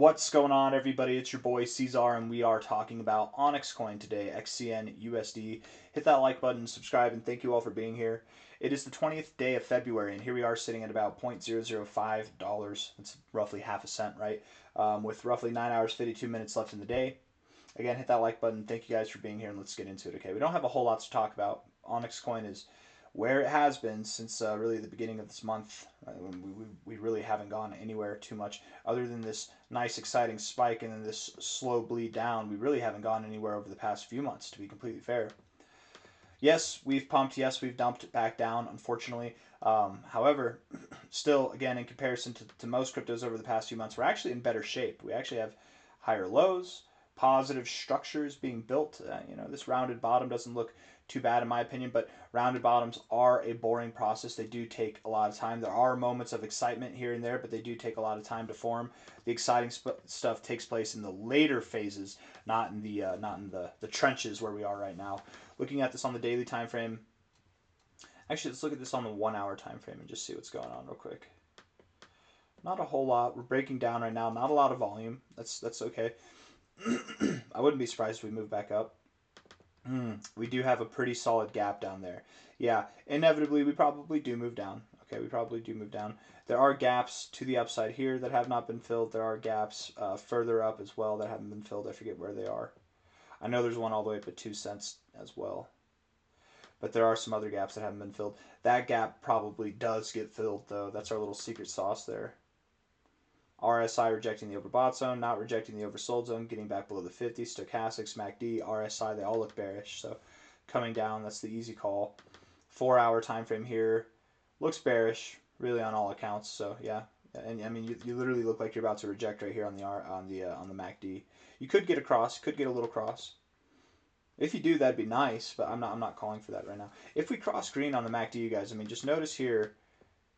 What's going on, everybody? It's your boy C-Zar, and we are talking about OnyxCoin today, XCN USD. Hit that like button, subscribe, and thank you all for being here. It is the 20th day of February, and here we are sitting at about $0.005. That's roughly half a cent, right? With roughly 9 hours, 52 minutes left in the day. Again, hit that like button. Thank you guys for being here, and let's get into it, okay? We don't have a whole lot to talk about. OnyxCoin is where it has been since really the beginning of this month. We really haven't gone anywhere too much other than this nice exciting spike and then this slow bleed down. We really haven't gone anywhere over the past few months, to be completely fair. Yes, we've pumped. Yes, we've dumped back down, unfortunately. However, still, again, in comparison to most cryptos over the past few months, we're actually in better shape. We actually have higher lows, positive structures being built. This rounded bottom doesn't look too bad in my opinion, but rounded bottoms are a boring process. They do take a lot of time. There are moments of excitement here and there, but they do take a lot of time to form. The exciting stuff takes place in the later phases, not in the trenches where we are right now. Looking at this on the daily time frame. Actually, let's look at this on the 1 hour time frame and just see what's going on real quick. Not a whole lot. We're breaking down right now. Not a lot of volume. That's okay. I wouldn't be surprised if we move back up. We do have a pretty solid gap down there. Yeah, inevitably we probably do move down. Okay, we probably do move down. There are gaps to the upside here that have not been filled. There are gaps further up as well that haven't been filled. I forget where they are. I know there's one all the way up at 2 cents as well. But there are some other gaps that haven't been filled. That gap probably does get filled, though. That's our little secret sauce there. RSI rejecting the overbought zone, not rejecting the oversold zone, getting back below the 50. Stochastics, MACD, RSI, they all look bearish. So coming down, that's the easy call. 4 hour time frame here looks bearish, really on all accounts. So yeah, and I mean you literally look like you're about to reject right here on the MACD. You could get a cross, could get a little cross. If you do, that'd be nice, but I'm not calling for that right now. If we cross green on the MACD, you guys, I mean, just notice here.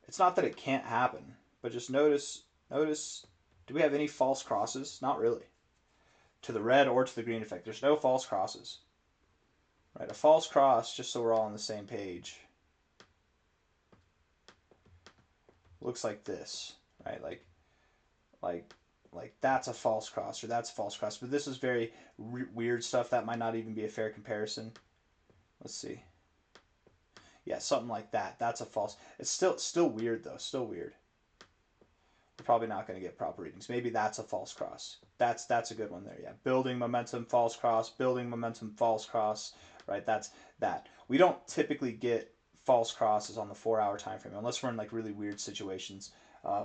It's not that it can't happen, but just notice. Do we have any false crosses? Not really. To the red or to the green effect. There's no false crosses. Right, a false cross, just so we're all on the same page, looks like this, right? Like that's a false cross or that's a false cross. But this is very weird stuff. That might not even be a fair comparison. Let's see. Yeah, something like that. That's a false. It's still weird though. Still weird. We're probably not going to get proper readings. Maybe that's a false cross. That's a good one there. Yeah, building momentum, false cross, building momentum, false cross. Right, that's that. We don't typically get false crosses on the 4 hour time frame unless we're in like really weird situations. I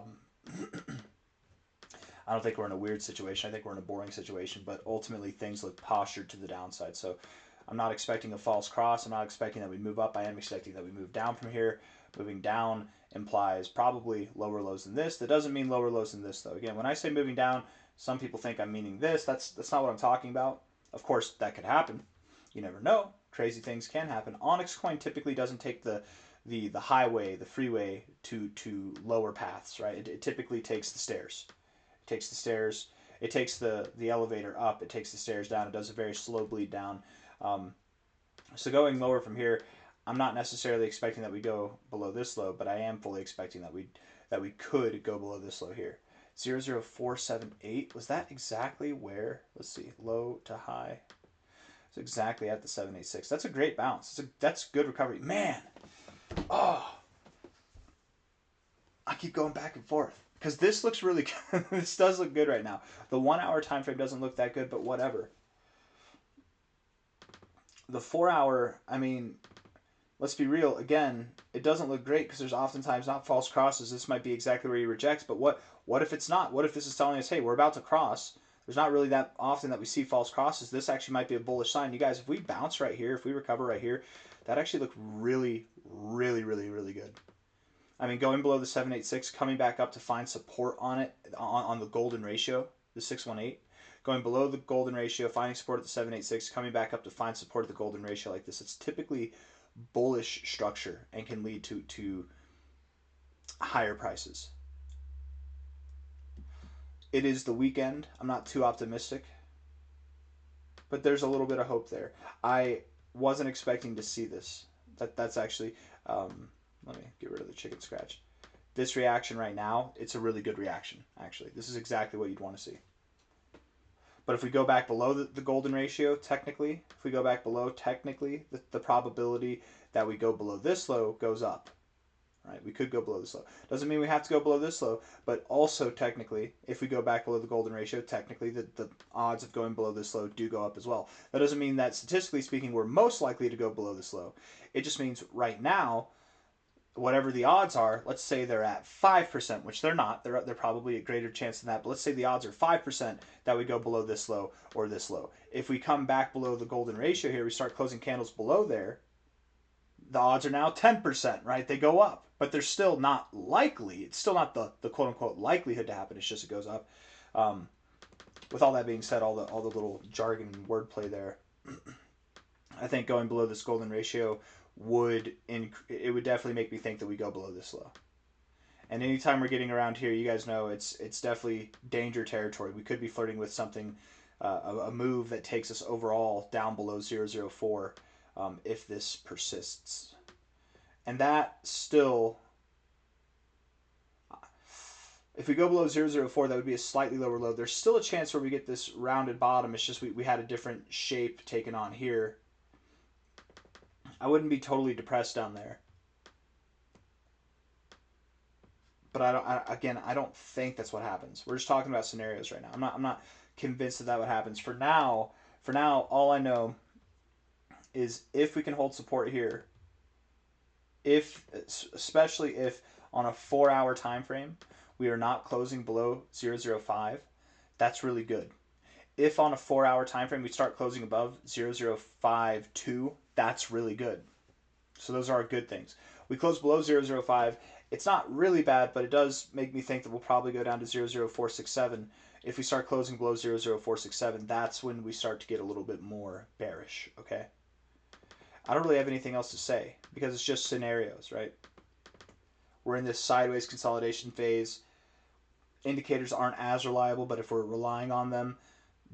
don't think we're in a weird situation. I think we're in a boring situation. But ultimately, things look postured to the downside. So I'm not expecting a false cross. I'm not expecting that we move up. I am expecting that we move down from here. Moving down implies probably lower lows than this. That doesn't mean lower lows than this, though. Again, when I say moving down, some people think I'm meaning this. That's not what I'm talking about. Of course, that could happen. You never know. Crazy things can happen. OnyxCoin typically doesn't take the highway, the freeway to lower paths, right? It typically takes the stairs. It takes the stairs. It takes the elevator up. It takes the stairs down. It does a very slow bleed down. So going lower from here, I'm not necessarily expecting that we go below this low, but I am fully expecting that we could go below this low here. 00478, was that exactly where? Let's see, low to high. It's exactly at the 786. That's a great bounce. That's good recovery. Man, oh, I keep going back and forth because this looks really good. This does look good right now. The 1 hour time frame doesn't look that good, but whatever. The 4 hour, I mean, let's be real, again, it doesn't look great because there's oftentimes not false crosses. This might be exactly where he rejects, but what if it's not? What if this is telling us, hey, we're about to cross? There's not really that often that we see false crosses. This actually might be a bullish sign. You guys, if we bounce right here, if we recover right here, that actually looked really, really, really, really good. I mean, going below the 786, coming back up to find support on it, on the golden ratio, the 618. Going below the golden ratio, finding support at the 786, coming back up to find support at the golden ratio like this. It's typically bullish structure and can lead to higher prices. It is the weekend. I'm not too optimistic, but there's a little bit of hope there. I wasn't expecting to see this. That's actually, let me get rid of the chicken scratch. this reaction right now, it's a really good reaction, actually. This is exactly what you'd want to see. But if we go back below the golden ratio, technically, if we go back below, technically, the probability that we go below this low goes up. Right? We could go below this low. Doesn't mean we have to go below this low, but also technically, if we go back below the golden ratio, technically the odds of going below this low do go up as well. That doesn't mean that statistically speaking, we're most likely to go below this low. It just means right now, whatever the odds are, let's say they're at 5%, which they're not. They're probably a greater chance than that. But let's say the odds are 5% that we go below this low or this low. If we come back below the golden ratio here, we start closing candles below there, the odds are now 10%, right? They go up. But they're still not likely. It's still not the quote-unquote likelihood to happen. It's just it goes up. With all that being said, all the little jargon and wordplay there, I think going below this golden ratio would definitely make me think that we go below this low. And anytime we're getting around here, you guys know it's definitely danger territory. We could be flirting with something, a move that takes us overall down below 0.004 if this persists. And that still, if we go below 0.004, that would be a slightly lower low. There's still a chance where we get this rounded bottom. It's just we had a different shape taken on here. I wouldn't be totally depressed down there. But I don't think that's what happens. We're just talking about scenarios right now. I'm not convinced that would happen. For now, all I know is if we can hold support here, especially if on a 4-hour time frame we are not closing below 0.005, that's really good. If on a 4-hour time frame we start closing above 0.052, that's really good. So those are good things. We close below 0.005, it's not really bad, but it does make me think that we'll probably go down to 0.0467. If we start closing below 0.0467, that's when we start to get a little bit more bearish, okay? I don't really have anything else to say because it's just scenarios, right? We're in this sideways consolidation phase. Indicators aren't as reliable, but if we're relying on them,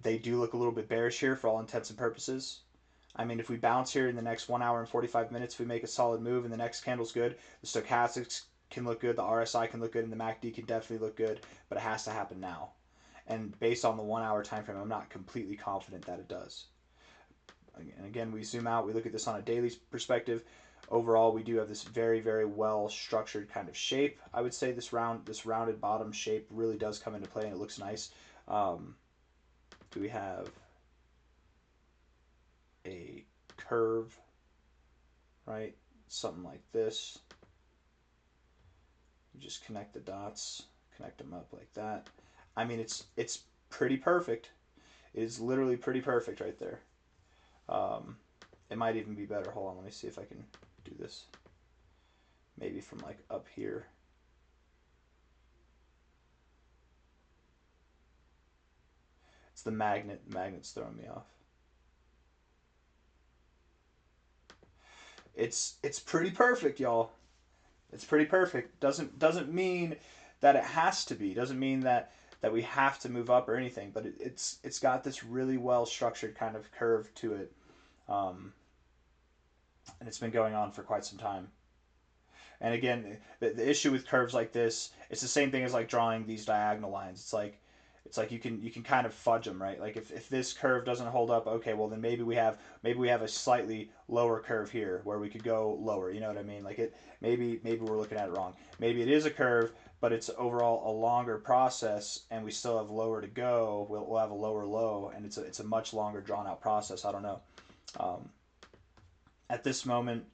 they do look a little bit bearish here for all intents and purposes. I mean, if we bounce here in the next 1 hour and 45 minutes, we make a solid move and the next candle's good, the stochastics can look good, the RSI can look good, and the MACD can definitely look good, but it has to happen now. And based on the 1 hour time frame, I'm not completely confident that it does. And again, we zoom out, we look at this on a daily perspective. Overall, we do have this very, very well structured kind of shape. I would say this rounded bottom shape really does come into play and it looks nice. Do we have a curve, right? Something like this. You just connect the dots, connect them up like that. I mean, it's pretty perfect. It is literally pretty perfect right there. It might even be better. Hold on, let me see if I can do this. Maybe from like up here. It's the magnet. The magnet's throwing me off. It's pretty perfect, y'all. It's pretty perfect. Doesn't mean that it has to be. Doesn't mean that we have to move up or anything. But it's got this really well structured kind of curve to it. And it's been going on for quite some time. And again, the issue with curves like this, it's the same thing as like drawing these diagonal lines. It's like you can kind of fudge them, right? Like if this curve doesn't hold up, okay, well then maybe we have a slightly lower curve here where we could go lower. You know what I mean? Like maybe we're looking at it wrong. Maybe it is a curve, but it's overall a longer process, and we still have lower to go. We'll have a lower low, and it's a much longer drawn out process. I don't know. At this moment,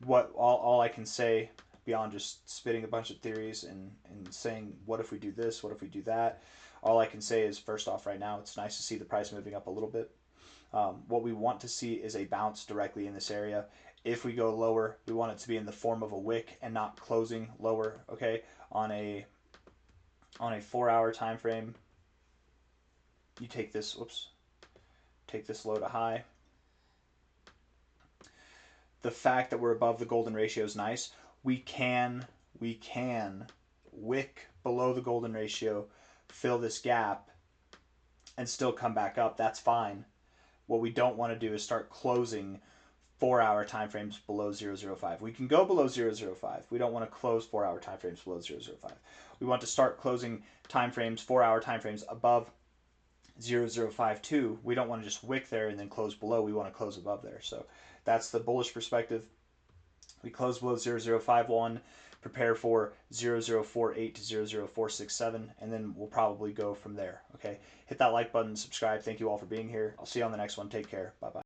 all I can say beyond just spitting a bunch of theories and saying what if we do this, what if we do that, all I can say is first off right now it's nice to see the price moving up a little bit. What we want to see is a bounce directly in this area. If we go lower, we want it to be in the form of a wick and not closing lower, okay? On a 4-hour time frame, you take this low to high. The fact that we're above the golden ratio is nice. We can wick below the golden ratio, fill this gap, and still come back up. That's fine. What we don't want to do is start closing 4-hour time frames below 005. We can go below 005. We don't want to close 4-hour time frames below 005. We want to start closing time frames, 4-hour time frames above 0052. We don't want to just wick there and then close below. We want to close above there. So that's the bullish perspective. We close below 0051, prepare for 0048 to 00467, and then we'll probably go from there. Okay, hit that like button, subscribe. Thank you all for being here. I'll see you on the next one. Take care. Bye bye.